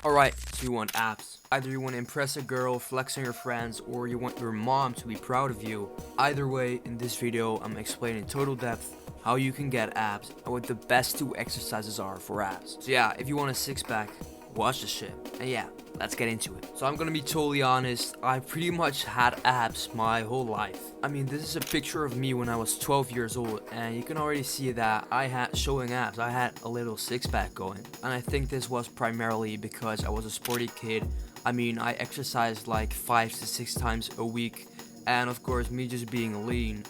Alright, so you want abs. Either you want to impress a girl, flex on your friends, or you want your mom to be proud of you. Either way, in this video, I'm explaining in total depth how you can get abs and what the best 2 exercises are for abs. So yeah, if you want a six-pack, watch the shit. And yeah, let's get into it. So I'm gonna be totally honest, I pretty much had abs my whole life. I mean, this is a picture of me when I was 12 years old, and you can already see that I had showing abs. I had a little six-pack going, and I think this was primarily because I was a sporty kid. I mean, I exercised like 5 to 6 times a week, and of course, me just being lean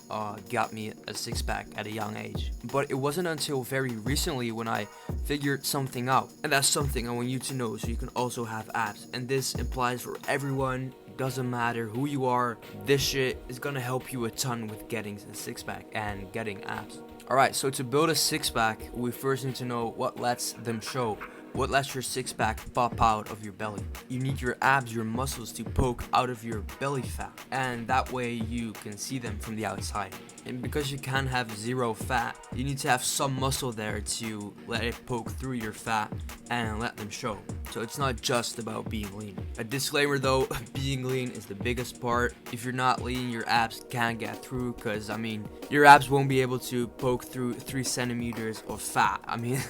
got me a six-pack at a young age. But it wasn't until very recently when I figured something out, and that's something I want you to know, so you can also have abs. And this applies for everyone. Doesn't matter who you are, this shit is gonna help you a ton with getting a six-pack and getting abs. Alright, so to build a six-pack, we first need to know what lets them show. What lets your six-pack pop out of your belly? You need your abs, your muscles to poke out of your belly fat, and that way you can see them from the outside. And because you can't have zero fat, you need to have some muscle there to let it poke through your fat and let them show. So it's not just about being lean. A disclaimer though, being lean is the biggest part. If you're not lean, your abs can't get through, because I mean, your abs won't be able to poke through 3 centimeters of fat. I mean,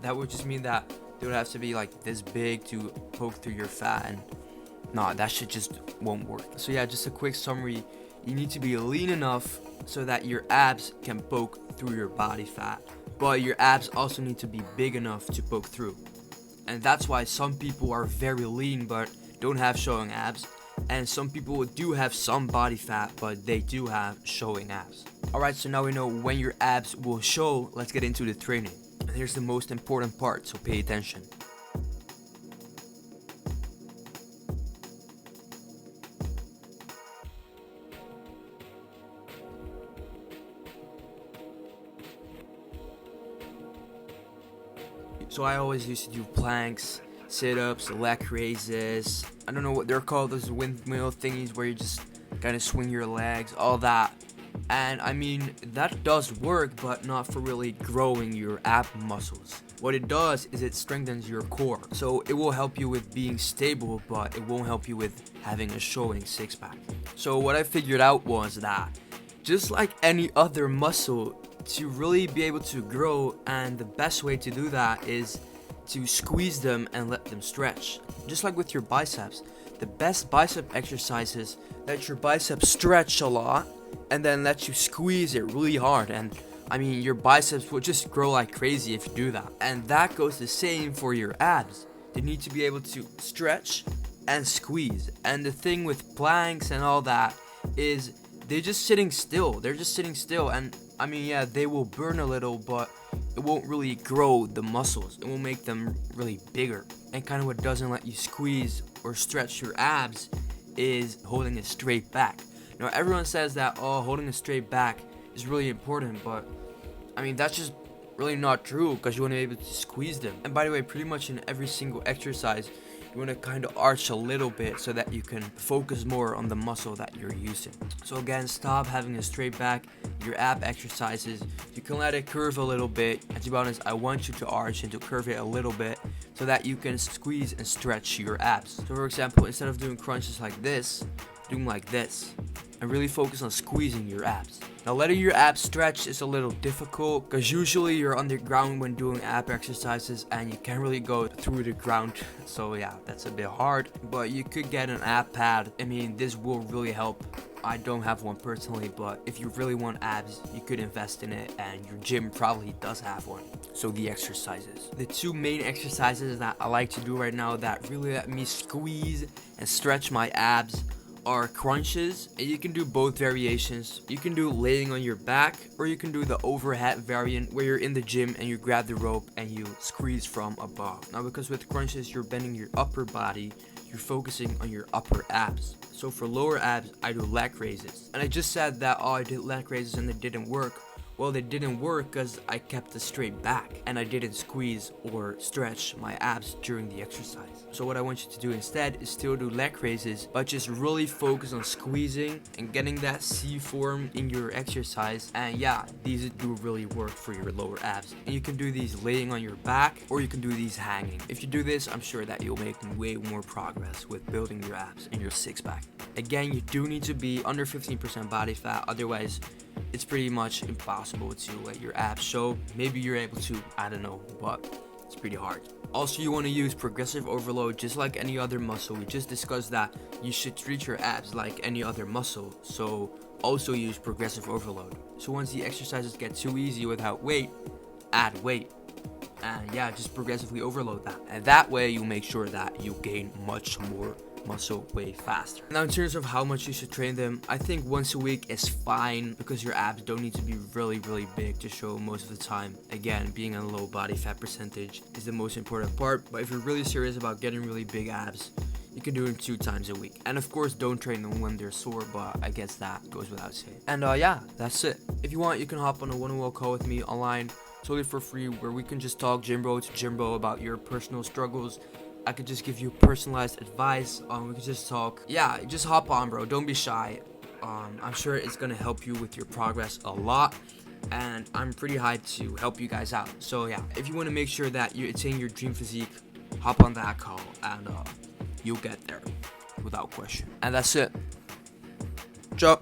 that would just mean that they would have to be like this big to poke through your fat, and nah, that shit just won't work. So yeah, just a quick summary. You need to be lean enough so that your abs can poke through your body fat, but your abs also need to be big enough to poke through. And that's why some people are very lean but don't have showing abs, and some people do have some body fat but they do have showing abs. Alright, so now we know when your abs will show. Let's get into the training. And here's the most important part, so pay attention. So I always used to do planks, sit-ups, leg raises. I don't know what they're called, those windmill thingies where you just kind of swing your legs, all that. And I mean, that does work, but not for really growing your ab muscles. What it does is it strengthens your core. So it will help you with being stable, but it won't help you with having a showing six-pack. So what I figured out was that just like any other muscle, to really be able to grow, and the best way to do that is to squeeze them and let them stretch. Just like with your biceps, the best bicep exercises let your biceps stretch a lot and then let you squeeze it really hard. And I mean, your biceps will just grow like crazy if you do that. And that goes the same for your abs. They need to be able to stretch and squeeze. And the thing with planks and all that is they're just sitting still. They're just sitting still. And I mean, yeah, they will burn a little, but it won't really grow the muscles. It will make them really bigger. And kind of what doesn't let you squeeze or stretch your abs is holding a straight back. Now, everyone says that, oh, holding a straight back is really important, but I mean, that's just really not true, because you want to be able to squeeze them. And by the way, pretty much in every single exercise, you want to kind of arch a little bit so that you can focus more on the muscle that you're using. So again, stop having a straight back. Your ab exercises, you can let it curve a little bit. And to be honest, I want you to arch and to curve it a little bit so that you can squeeze and stretch your abs. So for example, instead of doing crunches like this, do them like this, and really focus on squeezing your abs. Now, letting your abs stretch is a little difficult, because usually you're on the ground when doing ab exercises and you can't really go through the ground. So yeah, that's a bit hard, but you could get an ab pad. I mean, this will really help. I don't have one personally, but if you really want abs, you could invest in it, and your gym probably does have one. So the exercises. The 2 main exercises that I like to do right now that really let me squeeze and stretch my abs are crunches, and you can do both variations. You can do laying on your back, or you can do the overhead variant where you're in the gym and you grab the rope and you squeeze from above. Now, because with crunches you're bending your upper body, you're focusing on your upper abs. So for lower abs, I do leg raises. And I just said that, oh, I did leg raises and it didn't work. Well, they didn't work because I kept a straight back and I didn't squeeze or stretch my abs during the exercise. So what I want you to do instead is still do leg raises, but just really focus on squeezing and getting that C form in your exercise. And yeah, these do really work for your lower abs. And you can do these laying on your back, or you can do these hanging. If you do this, I'm sure that you'll make way more progress with building your abs and your six pack. Again, you do need to be under 15% body fat, otherwise it's pretty much impossible to let your abs show. Maybe you're able to, I don't know, but it's pretty hard. Also, you want to use progressive overload just like any other muscle. We just discussed that you should treat your abs like any other muscle, so also use progressive overload. So once the exercises get too easy without weight, add weight. And yeah, just progressively overload that. And that way you'll make sure that you gain much more muscle way faster. Now, in terms of how much you should train them, I think once a week is fine because your abs don't need to be really big to show most of the time. Again, being on a low body fat percentage is the most important part, but if you're really serious about getting really big abs, you can do them 2 times a week. And of course, don't train them when they're sore, but I guess that goes without saying. And yeah, that's it. If you want, you can hop on a one-on-one call with me online, totally for free, where we can just talk gym bro to gym bro about your personal struggles. I could just give you personalized advice. We could just talk. Yeah, just hop on, bro. Don't be shy. I'm sure it's gonna help you with your progress a lot, and I'm pretty hyped to help you guys out. So yeah, if you want to make sure that you attain your dream physique, hop on that call, and you'll get there without question. And that's it. Ciao.